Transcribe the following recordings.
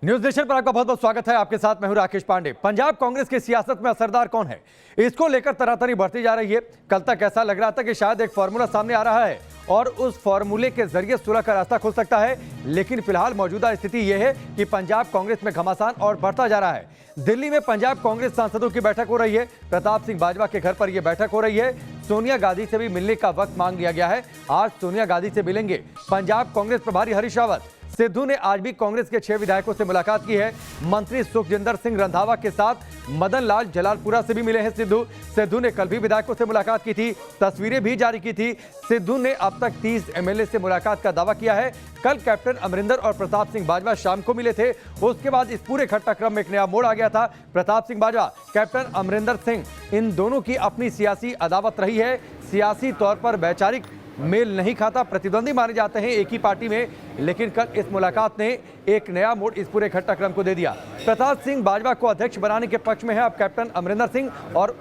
News nation पर आपका बहुत बहुत स्वागत है। आपके साथ मैं हूं राकेश पांडे। पंजाब कांग्रेस की सियासत में असरदार कौन है, इसको लेकर तनातनी बढ़ती जा रही है। कल तक ऐसा लग रहा था कि शायद एक फॉर्मूला सामने आ रहा है और उस फॉर्मूले के जरिए सुलह का रास्ता खुल सकता है, लेकिन फिलहाल मौजूदा स्थिति यह है कि पंजाब कांग्रेस में घमासान और बढ़ता जा रहा है। दिल्ली में पंजाब कांग्रेस सांसदों की बैठक हो रही है। प्रताप सिंह बाजवा के घर पर यह बैठक हो रही है। सोनिया गांधी से भी मिलने का वक्त मांग लिया गया है। आज सोनिया गांधी से मिलेंगे पंजाब कांग्रेस प्रभारी हरीश रावत। सिद्धू ने आज भी कांग्रेस के 6 विधायकों से मुलाकात की है। मंत्री सुखजिंदर सिंह रंधावा के साथ मदन लाल जलालपुरा से भी मिले हैं सिद्धू ने कल भी विधायकों से मुलाकात की थी, तस्वीरें भी जारी की थी। सिद्धू ने अब तक 30 एमएलए से मुलाकात का दावा किया है। कल कैप्टन अमरिंदर और प्रताप सिंह बाजवा शाम को मिले थे। उसके बाद इस पूरे घटनाक्रम में एक नया मोड़ आ गया था। प्रताप सिंह बाजवा, कैप्टन अमरिंदर सिंह, इन दोनों की अपनी सियासी अदावत रही है। सियासी तौर पर वैचारिक मेल नहीं खाता, प्रतिद्वंदी माने जाते हैं एक ही पार्टी में, लेकिन कल इस मुलाकात ने एक नया मोड़ इस पूरे घटनाक्रम को दे दिया। प्रताप सिंह बाजवा को अध्यक्ष बनाने के पक्ष में है अब कैप्टन अमरिंदर सिंह और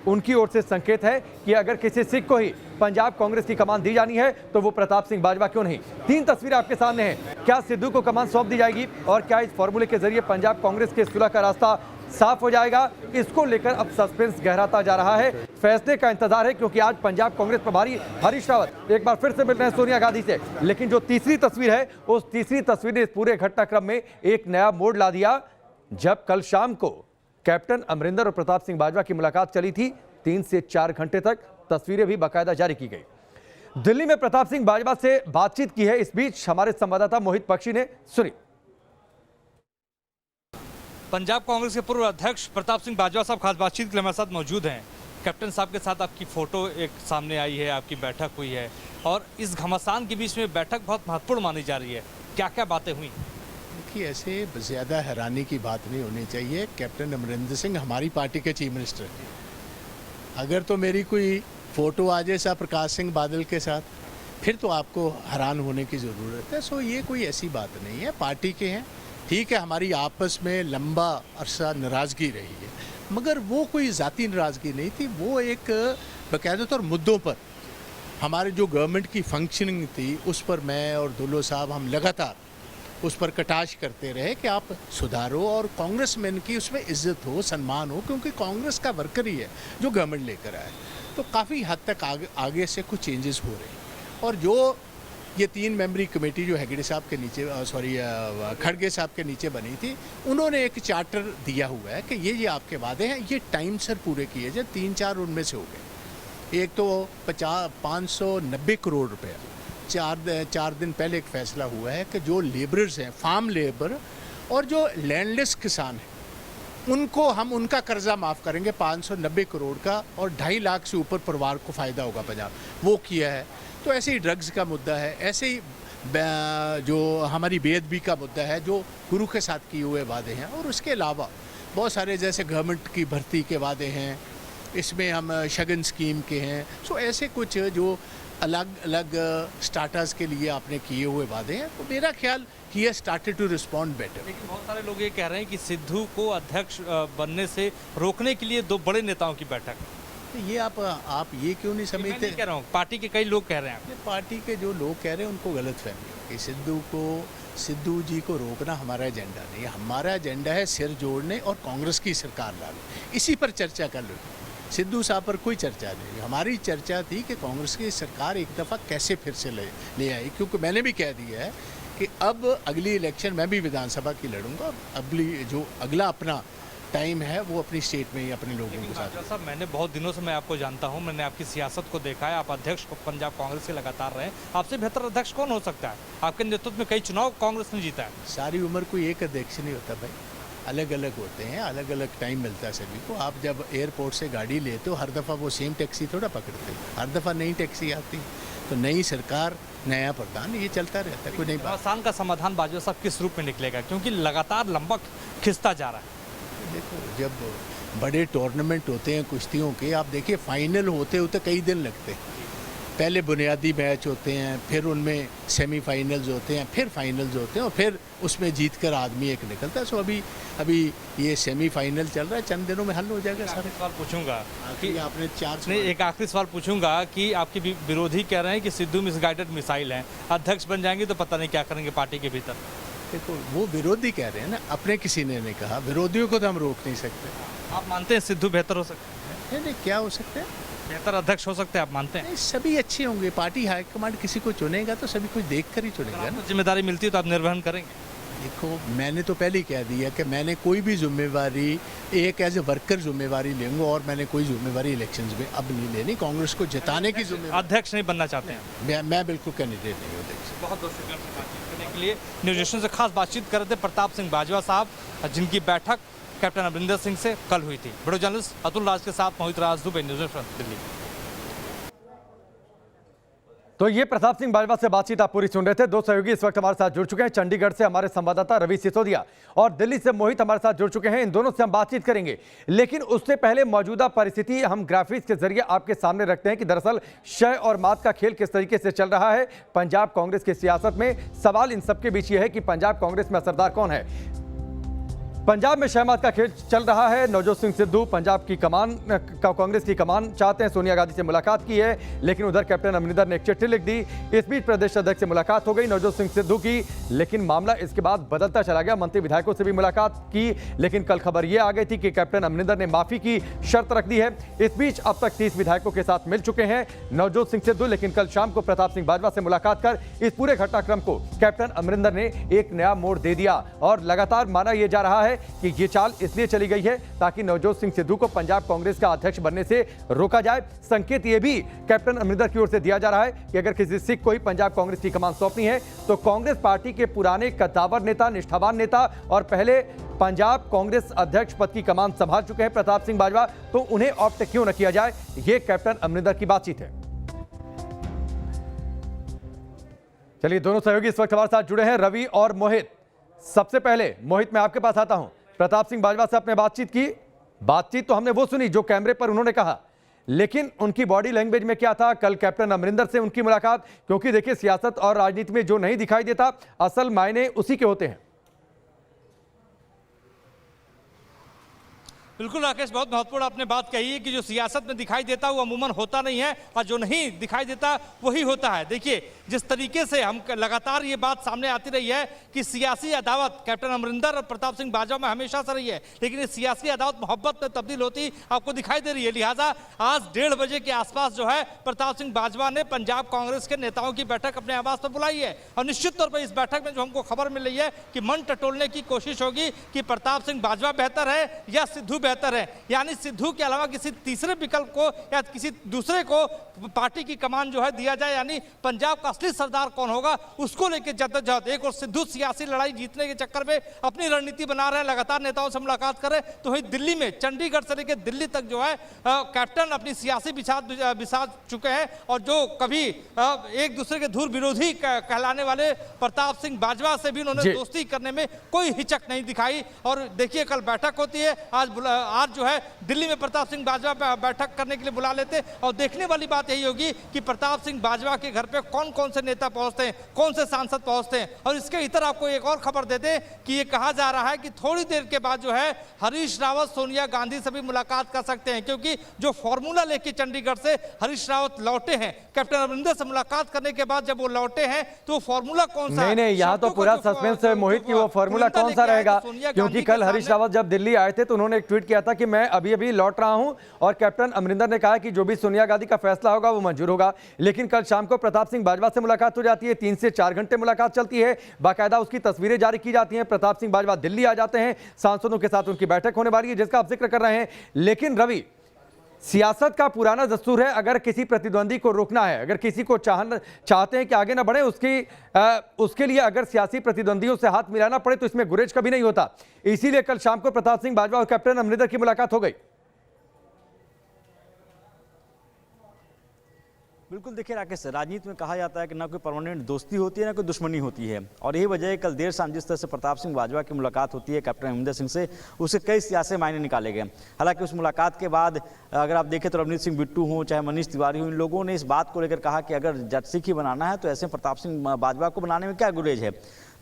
उनकी ओर से संकेत है कि अगर किसी सिख को ही पंजाब कांग्रेस की कमान दी जानी है तो वो प्रताप सिंह बाजवा क्यों नहीं। 3 तस्वीरें आपके सामने हैं। क्या सिद्धू को कमान सौंप दी जाएगी और क्या इस फॉर्मूले के जरिए पंजाब कांग्रेस के सुलह का रास्ता साफ हो जाएगा, इसको लेकर अब सस्पेंस गहराता जा रहा है। फैसले का इंतजार है क्योंकि आज पंजाब कांग्रेस प्रभारी हरीश रावत एक बार फिर से मिल रहे हैं सोनिया गांधी से। लेकिन जो तीसरी तस्वीर है, उस तीसरी तस्वीर ने इस पूरे घटनाक्रम में एक नया मोड़ ला दिया, जब कल शाम को कैप्टन अमरिंदर और प्रताप सिंह बाजवा की मुलाकात चली थी। 3 से 4 घंटे तक तस्वीरें भी बाकायदा जारी की गई। दिल्ली में प्रताप सिंह बाजवा से बातचीत की है। इस बीच हमारे संवाददाता मोहित बख्शी ने सुनी। पंजाब कांग्रेस के पूर्व अध्यक्ष प्रताप सिंह बाजवा साहब खास बातचीत के लिए हमारे साथ मौजूद हैं। कैप्टन साहब के साथ आपकी फोटो एक सामने आई है, आपकी बैठक हुई है और इस घमासान के बीच में बैठक बहुत महत्वपूर्ण मानी जा रही है। क्या क्या बातें हुई? देखिए, ऐसे ज़्यादा हैरानी की बात नहीं होनी चाहिए। कैप्टन अमरिंदर सिंह हमारी पार्टी के चीफ मिनिस्टर हैं। अगर तो मेरी कोई फ़ोटो आ जाए साहब प्रकाश सिंह बादल के साथ, फिर तो आपको हैरान होने की ज़रूरत है। सो ये कोई ऐसी बात नहीं है, पार्टी के हैं। ठीक है, हमारी आपस में लंबा अरसा नाराज़गी रही है, मगर वो कोई ज़ाती नाराज़गी नहीं थी। वो एक बाकायदा तौर मुद्दों पर हमारे जो गवर्नमेंट की फंक्शनिंग थी, उस पर मैं और दुल्लो साहब हम लगातार उस पर कटाश करते रहे कि आप सुधारो और कांग्रेसमैन की उसमें इज्जत हो, सम्मान हो, क्योंकि कांग्रेस का वर्कर ही है जो गवर्नमेंट लेकर आए। तो काफ़ी हद तक आगे से कुछ चेंजेस हो रहे हैं। और जो ये 3 मेंबरी कमेटी जो हेगड़े साहब के नीचे खड़गे साहब के नीचे बनी थी, उन्होंने एक चार्टर दिया हुआ है कि ये आपके वादे हैं, ये टाइम सर पूरे किए जाए। 3-4 उनमें से हो गए। एक तो 590 करोड़ रुपया 4 दिन पहले एक फैसला हुआ है कि जो लेबरर्स हैं, फार्म लेबर और जो लैंडलेस किसान हैं, उनको हम उनका कर्जा माफ़ करेंगे 590 करोड़ का, और 2.5 लाख से ऊपर परिवार को फ़ायदा होगा पंजाब, वो किया है। तो ऐसे ही ड्रग्स का मुद्दा है, ऐसे ही जो हमारी बेअदबी का मुद्दा है, जो गुरु के साथ किए हुए वादे हैं, और उसके अलावा बहुत सारे जैसे गवर्नमेंट की भर्ती के वादे हैं, इसमें हम शगन स्कीम के हैं। सो ऐसे कुछ जो अलग अलग स्टार्टर्स के लिए आपने किए हुए वादे हैं, तो मेरा ख्याल ही has started to respond better. लेकिन बहुत सारे लोग ये कह रहे हैं कि सिद्धू को अध्यक्ष बनने से रोकने के लिए 2 बड़े नेताओं की बैठक। तो ये आप ये क्यों नहीं समझते? मैं नहीं कह रहा हूँ, पार्टी के कई लोग कह रहे हैं। पार्टी के जो लोग कह रहे हैं उनको गलत फहमी है कि सिद्धू जी को रोकना हमारा एजेंडा नहीं है। हमारा एजेंडा है सिर जोड़ने और कांग्रेस की सरकार लाने, इसी पर चर्चा कर लो। सिद्धू साहब पर कोई चर्चा नहीं। हमारी चर्चा थी कि कांग्रेस की सरकार एक दफ़ा कैसे फिर से ले आई, क्योंकि मैंने भी कह दिया है कि अब अगली इलेक्शन मैं भी विधानसभा की लड़ूंगा। अगला अपना टाइम है वो अपनी स्टेट में ही अपने लोगों के साथ। साहब, मैंने बहुत दिनों से मैं आपको जानता हूं, मैंने आपकी सियासत को देखा है। आप अध्यक्ष पंजाब कांग्रेस के लगातार रहे। आपसे बेहतर अध्यक्ष कौन हो सकता है? आपके नेतृत्व में कई चुनाव कांग्रेस ने जीता है। सारी उम्र कोई एक अध्यक्ष नहीं होता भाई, अलग अलग होते हैं, अलग अलग टाइम मिलता है सभी को। आप जब एयरपोर्ट से गाड़ी लेते हो, हर दफ़ा वो सेम टैक्सी थोड़ा पकड़ते हैं, हर दफ़ा नई टैक्सी आती, तो नई सरकार नया प्रधान, ये चलता रहता है। कोई नहीं आसान का समाधान बाजवा साहब किस रूप में निकलेगा, क्योंकि लगातार लंबा खिंचता जा रहा है? देखो, जब बड़े टूर्नामेंट होते हैं कुश्तियों के, आप देखिए फाइनल होते होते कई दिन लगते हैं। पहले बुनियादी मैच होते हैं, फिर उनमें सेमीफाइनल्स होते हैं, फिर फाइनल्स होते हैं, और फिर उसमें जीतकर आदमी एक निकलता है। सो अभी ये सेमीफाइनल चल रहा है, चंद दिनों में हल हो जाएगा। सारे सवाल पूछूंगा कि आपने 4 नहीं, एक आखिरी सवाल पूछूंगा कि आपके विरोधी कह रहे हैं कि सिद्धू मिसगाइडेड मिसाइल हैं, अध्यक्ष बन जाएंगे तो पता नहीं क्या करेंगे पार्टी के भीतर। देखो वो विरोधी कह रहे हैं ना, अपने किसी ने नहीं कहा, विरोधियों को तो हम रोक नहीं सकते। आप मानते हैं सिद्धू बेहतर हो सकते हैं, नहीं क्या हो सकता है? बेहतर अध्यक्ष हो सकते हैं, आप मानते हैं? नहीं, सभी अच्छे होंगे। पार्टी हाईकमांड किसी को चुनेगा तो सभी कुछ देख कर ही चुनेगा ना। आपको जिम्मेदारी मिलती है तो आप निर्वहन करेंगे? देखो मैंने तो पहले ही कह दिया कि मैंने कोई भी जिम्मेवारी एक एज ए वर्कर जिम्मेवारी लेंगे, और मैंने कोई जिम्मेवारी इलेक्शंस में अब नहीं लेनी। कांग्रेस को जिताने की जिम्मेवारी, अध्यक्ष नहीं बनना चाहते हैं? मैं बिल्कुल कैंडिडेट नहीं हूँ अध्यक्ष। बहुत बहुत शुक्रिया आपसे बातचीत करने के लिए। न्यूज नेशन से खास बातचीत कर रहे थे प्रताप सिंह बाजवा साहब, जिनकी बैठक कैप्टन अमरिंदर सिंह से कल हुई थी। वीडियो जर्नलिस्ट अतुल राज के साथ मोहित राज दुबे, न्यूज नेशन दिल्ली। तो ये प्रताप सिंह बाजवा से बातचीत आप पूरी सुन रहे थे। दो सहयोगी इस वक्त हमारे साथ जुड़ चुके हैं। चंडीगढ़ से हमारे संवाददाता रवि सिसोदिया और दिल्ली से मोहित हमारे साथ जुड़ चुके हैं। इन दोनों से हम बातचीत करेंगे, लेकिन उससे पहले मौजूदा परिस्थिति हम ग्राफिक्स के जरिए आपके सामने रखते हैं कि दरअसल शय और मात का खेल किस तरीके से चल रहा है पंजाब कांग्रेस की सियासत में। सवाल इन सबके बीच ये है कि पंजाब कांग्रेस में असरदार कौन है। पंजाब में शहमात का खेल चल रहा है। नवजोत सिंह सिद्धू पंजाब की कमान कांग्रेस की कमान चाहते हैं। सोनिया गांधी से मुलाकात की है, लेकिन उधर कैप्टन अमरिंदर ने एक चिट्ठी लिख दी। इस बीच प्रदेश अध्यक्ष से मुलाकात हो गई नवजोत सिंह सिद्धू की, लेकिन मामला इसके बाद बदलता चला गया। मंत्री विधायकों से भी मुलाकात की, लेकिन कल खबर यह आ गई थी कि कैप्टन अमरिंदर ने माफी की शर्त रख दी है। इस बीच अब तक 30 विधायकों के साथ मिल चुके हैं नवजोत सिंह सिद्धू, लेकिन कल शाम को प्रताप सिंह बाजवा से मुलाकात कर इस पूरे घटनाक्रम को कैप्टन अमरिंदर ने एक नया मोड़ दे दिया। और लगातार माना यह जा रहा है कि ये चाल इसलिए चली गई है ताकि नवजोत सिंह सिद्धू को पंजाब कांग्रेस का अध्यक्ष बनने से रोका जाए। संकेत यह भी कैप्टन अमरिंदर की ओर से दिया जा रहा है कि अगर किसी सिख को ही पंजाब कांग्रेस की कमान सौंपनी है तो कांग्रेस पार्टी के पुराने कद्दावर नेता, निष्ठावान नेता और पहले पंजाब कांग्रेस अध्यक्ष पद की कमान संभाल चुके हैं प्रताप सिंह बाजवा, तो उन्हें ऑप्ट क्यों न किया जाए। यह कैप्टन अमरिंदर की बातचीत है। चलिए, दोनों सहयोगी इस वक्त हमारे साथ जुड़े हैं, रवि और मोहित। सबसे पहले मोहित, मैं आपके पास आता हूं। प्रताप सिंह बाजवा से आपने बातचीत की, बातचीत तो हमने वो सुनी जो कैमरे पर उन्होंने कहा, लेकिन उनकी बॉडी लैंग्वेज में क्या था। कल कैप्टन अमरिंदर से उनकी मुलाकात, क्योंकि देखिए सियासत और राजनीति में जो नहीं दिखाई देता असल मायने उसी के होते हैं। बिल्कुल राकेश, बहुत महत्वपूर्ण आपने बात कही है कि जो सियासत में दिखाई देता वो अमूमन होता नहीं है, और जो नहीं दिखाई देता वही होता है। देखिए जिस तरीके से हम लगातार ये बात सामने आती रही है कि सियासी अदावत कैप्टन अमरिंदर और प्रताप सिंह बाजवा में हमेशा से रही है, लेकिन ये सियासी अदावत मोहब्बत में तब्दील होती आपको दिखाई दे रही है। लिहाजा आज 1:30 बजे के आसपास जो है प्रताप सिंह बाजवा ने पंजाब कांग्रेस के नेताओं की बैठक अपने आवास पर बुलाई है, और निश्चित तौर पर इस बैठक में जो हमको खबर मिल रही है कि मन टटोलने की कोशिश होगी कि प्रताप सिंह बाजवा बेहतर है या सिद्धू बेहतर है, यानी सिद्धू के अलावा किसी तीसरे विकल्प को या किसी दूसरे को पार्टी की कमान जो है दिया जाए, यानी पंजाब का असली सरदार कौन होगा उसको लेकर जद्दोजहद। एक और सिद्धू सियासी लड़ाई जीतने के चक्कर में अपनी रणनीति बना रहे हैं, लगातार नेताओं से मुलाकात कर रहे हैं, तो वही दिल्ली में चंडीगढ़ से लेकर दिल्ली तक जो है कैप्टन अपनी सियासी बिछा चुके हैं, और जो कभी एक दूसरे के धुर विरोधी कहलाने वाले प्रताप सिंह बाजवा से भी उन्होंने दोस्ती करने में कोई हिचक नहीं दिखाई। और देखिए कल बैठक होती है, आज जो है दिल्ली में प्रताप सिंह बाजवा बैठक करने के लिए बुला लेते, और देखने वाली बात यही होगी कि प्रताप सिंह बाजवा के घर पे कौन कौन से नेता पहुंचते हैं, कौन से सांसद पहुंचते हैं। और इसके इतर आपको एक और खबर दे दें कि ये कहा जा रहा है कि थोड़ी देर के बाद जो है हरीश रावत सोनिया गांधी से भी मुलाकात कर सकते हैं, क्योंकि जो फॉर्मूला लेके चंडीगढ़ से हरीश रावत लौटे हैं कैप्टन अमरिंदर से मुलाकात करने के बाद, जब वो लौटे हैं तो फॉर्मूला कौन सा नहीं, यहाँ तो पूरा सस्पेंस है मोहित की वो फॉर्मूला कौन सा रहेगा, क्योंकि कल हरीश रावत जब दिल्ली आए थे तो उन्होंने एक ट्वीट किया था कि मैं अभी अभी लौट रहा हूं, और कैप्टन अमरिंदर ने कहा कि जो भी सोनिया गांधी का फैसला होगा वो मंजूर होगा। लेकिन कल शाम को प्रताप सिंह बाजवा से मुलाकात हो जाती है, 3 से 4 घंटे मुलाकात चलती है, बाकायदा उसकी तस्वीरें जारी की जाती हैं। प्रताप सिंह बाजवा दिल्ली आ जाते हैं, सांसदों के साथ उनकी बैठक होने वाली है जिसका आप जिक्र कर रहे हैं। लेकिन रवि, सियासत का पुराना दस्तूर है, अगर किसी प्रतिद्वंदी को रोकना है, अगर किसी को चाहते हैं कि आगे ना बढ़े, उसके लिए अगर सियासी प्रतिद्वंदियों से हाथ मिलाना पड़े तो इसमें गुरेज कभी नहीं होता। इसीलिए कल शाम को प्रताप सिंह बाजवा और कैप्टन अमरिंदर की मुलाकात हो गई। बिल्कुल, देखिए राकेश, राजनीति में कहा जाता है कि ना कोई परमानेंट दोस्ती होती है ना कोई दुश्मनी होती है, और यही वजह है कल देर शाम जिस तरह से प्रताप सिंह बाजवा की मुलाकात होती है कैप्टन अमरिंदर सिंह से, उससे कई सियासी मायने निकाले गए। हालांकि उस मुलाकात के बाद अगर आप देखें तो रवनीत सिंह बिट्टू हों चाहे मनीष तिवारी हों, इन लोगों ने इस बात को लेकर कहा कि अगर जट सिख ही बनाना है तो ऐसे प्रताप सिंह बाजवा को बनाने में क्या गुरेज है।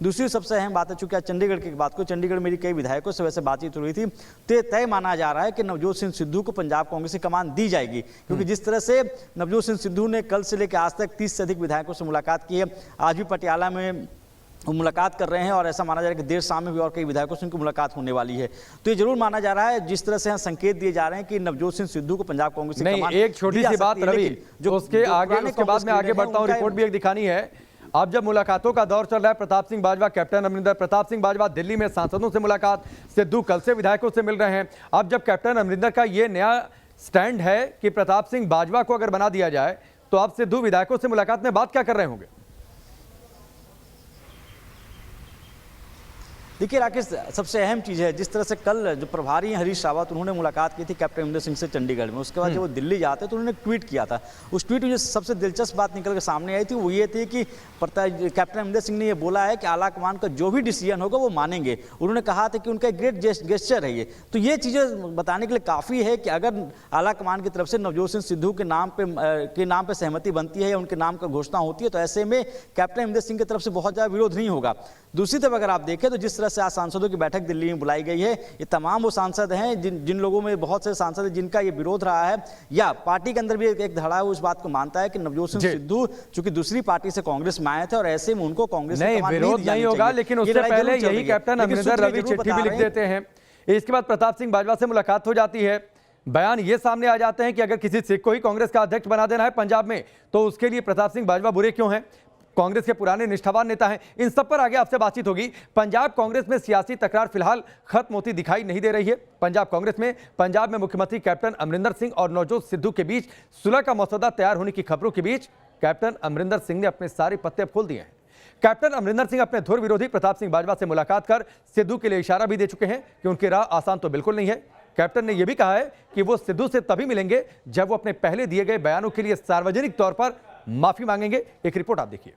दूसरी सबसे अहम बात है, चूंकि आज चंडीगढ़ की बात को, चंडीगढ़ मेरी कई विधायकों से वैसे बातचीत हुई थी, तो तय माना जा रहा है कि नवजोत सिंह सिद्धू को पंजाब कांग्रेस की कमान दी जाएगी, क्योंकि जिस तरह से नवजोत सिंह सिद्धू ने कल से लेकर आज तक 30 से अधिक विधायकों से मुलाकात की है, आज भी पटियाला में वो मुलाकात कर रहे हैं और ऐसा माना जा रहा है कि देर शाम में भी और कई विधायकों से उनकी मुलाकात होने वाली है। तो ये जरूर माना जा रहा है, जिस तरह से संकेत दिए जा रहे हैं कि नवजोत सिंह सिद्धू को पंजाब कांग्रेस नहीं, एक छोटी सी बात रवि, उसके बाद मैं आगे बढ़ता हूँ, रिपोर्ट भी एक दिखानी है। अब जब मुलाकातों का दौर चल रहा है, प्रताप सिंह बाजवा, कैप्टन अमरिंदर, प्रताप सिंह बाजवा दिल्ली में सांसदों से मुलाकात, सिद्धू कल से विधायकों से मिल रहे हैं। अब जब कैप्टन अमरिंदर का ये नया स्टैंड है कि प्रताप सिंह बाजवा को अगर बना दिया जाए, तो अब सिद्धू विधायकों से मुलाकात में बात क्या कर रहे होंगे? देखिए राकेश, सबसे अहम चीज़ है जिस तरह से कल जो प्रभारी हैं हरीश रावत, उन्होंने मुलाकात की थी कैप्टन अमरिंदर सिंह से चंडीगढ़ में। उसके बाद जब वो दिल्ली जाते तो उन्होंने ट्वीट किया था। उस ट्वीट में जो सबसे दिलचस्प बात निकल के सामने आई थी वो ये थी कि कैप्टन अमरिंदर सिंह ने ये बोला है कि आला कमान का जो भी डिसीजन होगा वो मानेंगे। उन्होंने कहा था कि उनका एक ग्रेट गेस्चर है ये। तो ये चीज़ें बताने के लिए काफ़ी है कि अगर आला कमान की तरफ से नवजोत सिंह सिद्धू के नाम पे सहमति बनती है या उनके नाम का घोषणा होती है, तो ऐसे में कैप्टन अमरिंदर सिंह की तरफ से बहुत ज़्यादा विरोध नहीं होगा। दूसरी तरफ अगर आप देखें तो जिस तरह से आज सांसदों की बैठक दिल्ली में बुलाई गई है, ये तमाम वो सांसद हैं जिन लोगों में बहुत से सांसद हैं जिनका ये विरोध रहा है, या पार्टी के अंदर भी एक धड़ा है उस बात को मानता है कि नवजोत सिंह सिद्धू चूंकि दूसरी पार्टी से कांग्रेस में आए थे और ऐसे में उनको कांग्रेस नहीं, विरोध नहीं होगा, लेकिन उससे पहले यही कैप्टन अमरिंदर रवि चिट्ठी भी लिख देते हैं। इसके बाद प्रताप सिंह बाजवा से मुलाकात हो जाती है, बयान ये सामने आ जाते हैं कि अगर किसी सिख को ही कांग्रेस का अध्यक्ष बना देना है पंजाब में, तो उसके लिए प्रताप सिंह बाजवा बुरे क्यों हैं? कांग्रेस के पुराने निष्ठावान नेता हैं। इन सब पर आगे आपसे बातचीत होगी। पंजाब कांग्रेस में सियासी तकरार फिलहाल खत्म होती दिखाई नहीं दे रही है। पंजाब में मुख्यमंत्री कैप्टन अमरिंदर सिंह और नवजोत सिद्धू के बीच सुलह का मसौदा तैयार होने की खबरों के बीच कैप्टन अमरिंदर सिंह ने अपने सारे पत्ते खोल दिए हैं। कैप्टन अमरिंदर सिंह अपने धुर विरोधी प्रताप सिंह बाजवा से मुलाकात कर सिद्धू के लिए इशारा भी दे चुके हैं कि उनकी राह आसान तो बिल्कुल नहीं है। कैप्टन ने यह भी कहा है कि वो सिद्धू से तभी मिलेंगे जब वो अपने पहले दिए गए बयानों के लिए सार्वजनिक तौर पर माफी मांगेंगे। एक रिपोर्ट आप देखिए।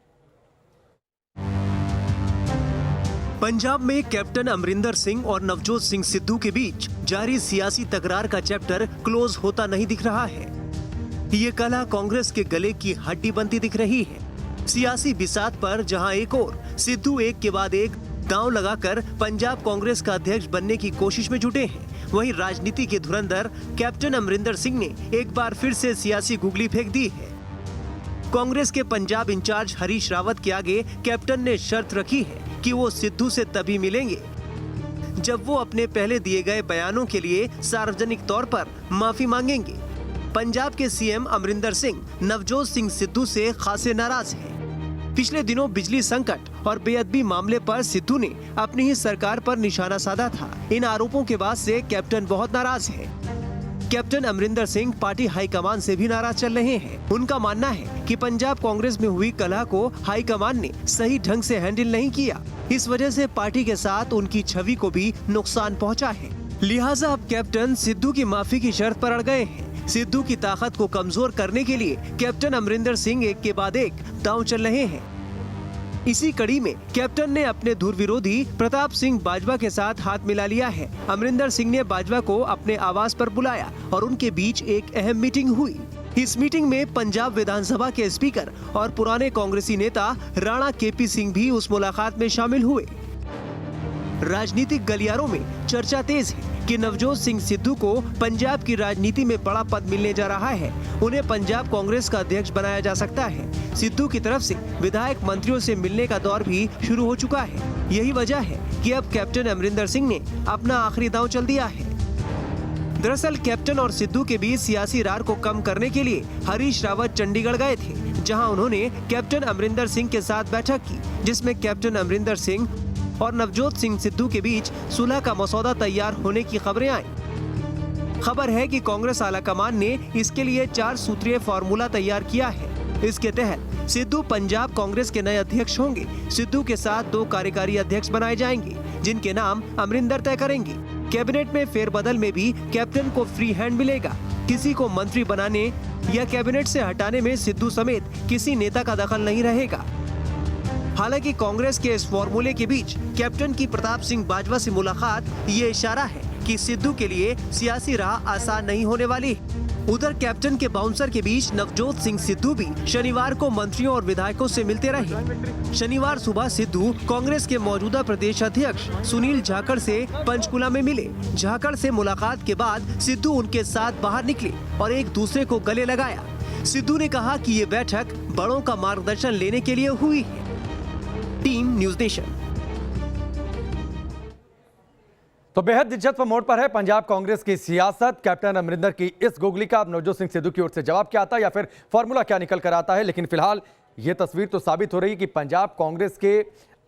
पंजाब में कैप्टन अमरिंदर सिंह और नवजोत सिंह सिद्धू के बीच जारी सियासी तकरार का चैप्टर क्लोज होता नहीं दिख रहा है। ये कला कांग्रेस के गले की हड्डी बनती दिख रही है। सियासी बिसात पर जहां एक और सिद्धू एक के बाद एक दांव लगाकर पंजाब कांग्रेस का अध्यक्ष बनने की कोशिश में जुटे हैं, वहीं राजनीति के धुरंधर कैप्टन अमरिंदर सिंह ने एक बार फिर से सियासी गुगली फेंक दी है। कांग्रेस के पंजाब इंचार्ज हरीश रावत के आगे कैप्टन ने शर्त रखी है कि वो सिद्धू से तभी मिलेंगे जब वो अपने पहले दिए गए बयानों के लिए सार्वजनिक तौर पर माफी मांगेंगे। पंजाब के सीएम अमरिंदर सिंह नवजोत सिंह सिद्धू से खासे नाराज हैं। पिछले दिनों बिजली संकट और बेअदबी मामले पर सिद्धू ने अपनी ही सरकार पर निशाना साधा था। इन आरोपों के बाद से कैप्टन बहुत नाराज है। Captain Amarinder Singh party high command से भी नाराज चल रहे हैं। उनका मानना है कि पंजाब कांग्रेस में हुई कलह को हाईकमान ने सही ढंग से हैंडल नहीं किया, इस वजह से पार्टी के साथ उनकी छवि को भी नुकसान पहुंचा है। लिहाजा अब कैप्टन सिद्धू की माफी की शर्त पर अड़ गए हैं। सिद्धू की ताकत को कमजोर करने के लिए कैप्टन अमरिंदर सिंह एक के बाद एक दांव चल रहे हैं। इसी कड़ी में कैप्टन ने अपने धुर विरोधी प्रताप सिंह बाजवा के साथ हाथ मिला लिया है। अमरिंदर सिंह ने बाजवा को अपने आवास पर बुलाया और उनके बीच एक अहम मीटिंग हुई। इस मीटिंग में पंजाब विधानसभा के स्पीकर और पुराने कांग्रेसी नेता राणा केपी सिंह भी उस मुलाकात में शामिल हुए। राजनीतिक गलियारों में चर्चा तेज है कि नवजोत सिंह सिद्धू को पंजाब की राजनीति में बड़ा पद मिलने जा रहा है। उन्हें पंजाब कांग्रेस का अध्यक्ष बनाया जा सकता है। सिद्धू की तरफ से विधायक मंत्रियों से मिलने का दौर भी शुरू हो चुका है। यही वजह है कि अब कैप्टन अमरिंदर सिंह ने अपना आखिरी दांव चल दिया है। दरअसल कैप्टन और सिद्धू के बीच सियासी रार को कम करने के लिए हरीश रावत चंडीगढ़ गए थे, जहां उन्होंने कैप्टन अमरिंदर सिंह के साथ बैठक की, जिसमें कैप्टन अमरिंदर सिंह और नवजोत सिंह सिद्धू के बीच सुलह का मसौदा तैयार होने की खबरें आई। खबर है कि कांग्रेस आलाकमान ने इसके लिए 4 सूत्रीय फार्मूला तैयार किया है। इसके तहत सिद्धू पंजाब कांग्रेस के नए अध्यक्ष होंगे। सिद्धू के साथ 2 कार्यकारी अध्यक्ष बनाए जाएंगे, जिनके नाम अमरिंदर तय करेंगे। कैबिनेट में फेरबदल में भी कैप्टन को फ्री हैंड मिलेगा। किसी को मंत्री बनाने या कैबिनेट से हटाने में सिद्धू समेत किसी नेता का दखल नहीं रहेगा। हालांकि कांग्रेस के इस फॉर्मूले के बीच कैप्टन की प्रताप सिंह बाजवा से मुलाकात ये इशारा है कि सिद्धू के लिए सियासी राह आसान नहीं होने वाली। उधर कैप्टन के बाउंसर के बीच नवजोत सिंह सिद्धू भी शनिवार को मंत्रियों और विधायकों से मिलते रहे। शनिवार सुबह सिद्धू कांग्रेस के मौजूदा प्रदेश अध्यक्ष सुनील जाखड़ से पंचकुला में मिले। जाखड़ से मुलाकात के बाद सिद्धू उनके साथ बाहर निकले और एक दूसरे को गले लगाया। सिद्धू ने कहा कि ये बैठक बड़ों का मार्गदर्शन लेने के लिए हुई है। Team news nation. तो बेहद दिलचस्प मोड़ पर है पंजाब कांग्रेस की सियासत। कैप्टन अमरिंदर की इस गुगली का अब नवजोत सिंह सिद्धू की ओर से जवाब क्या आता है या फिर फॉर्मूला क्या निकल कर आता है, लेकिन फिलहाल यह तस्वीर तो साबित हो रही है कि पंजाब कांग्रेस के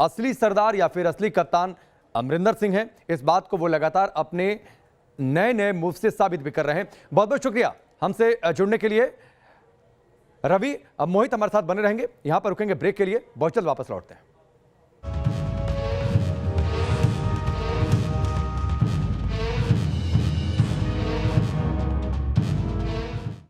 असली सरदार या फिर असली कप्तान अमरिंदर सिंह हैं। इस बात को वो लगातार अपने नए नए मूव से साबित भी कर रहे हैं। बहुत बहुत शुक्रिया हमसे जुड़ने के लिए रवि। अब मोहित हमारे साथ बने रहेंगे, यहां पर रुकेंगे ब्रेक के लिए, बहुत जल्द वापस लौटते हैं।